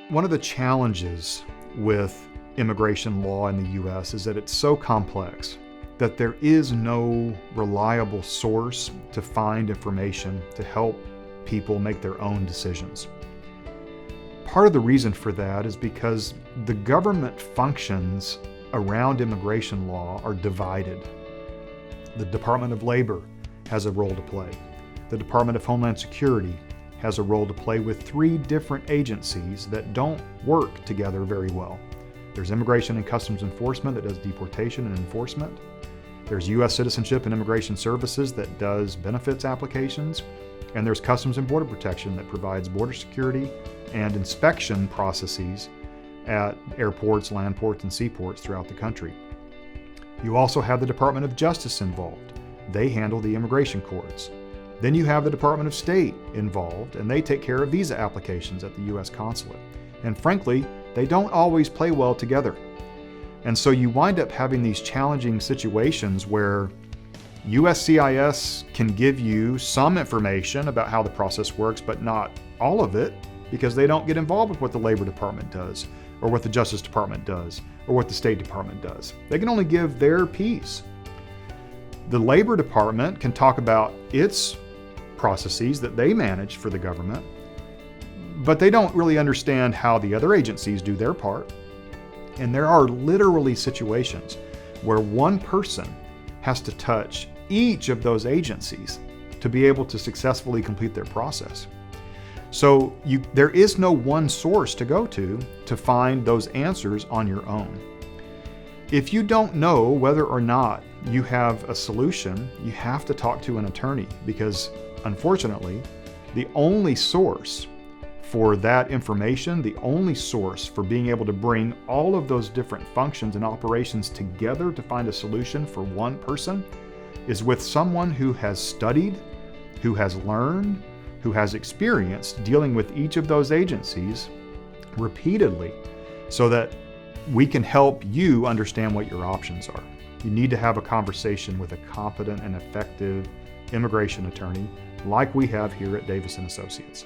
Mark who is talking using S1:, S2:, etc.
S1: One of the challenges with immigration law in the U.S. is that it's so complex that there is no reliable source to find information to help people make their own decisions. Part of the reason for that is because the government functions around immigration law are divided. The Department of Labor has a role to play. The Department of Homeland Security has a role to play with 3 different agencies that don't work together very well. There's Immigration and Customs Enforcement that does deportation and enforcement. There's U.S. Citizenship and Immigration Services that does benefits applications. And there's Customs and Border Protection that provides border security and inspection processes at airports, land ports, and seaports throughout the country. You also have the Department of Justice involved. They handle the immigration courts. Then you have the Department of State involved, and they take care of visa applications at the U.S. consulate. And frankly, they don't always play well together. And so you wind up having these challenging situations where USCIS can give you some information about how the process works, but not all of it, because they don't get involved with what the Labor Department does, or what the Justice Department does, or what the State Department does. They can only give their piece. The Labor Department can talk about its processes that they manage for the government, but they don't really understand how the other agencies do their part. And there are literally situations where one person has to touch each of those agencies to be able to successfully complete their process. So there is no one source to go to find those answers on your own. If you don't know whether or not you have a solution, you have to talk to an attorney, because unfortunately, the only source for that information, the only source for being able to bring all of those different functions and operations together to find a solution for one person is with someone who has studied, who has learned, who has experienced dealing with each of those agencies repeatedly, so that we can help you understand what your options are. You need to have a conversation with a competent and effective immigration attorney like we have here at Davis & Associates.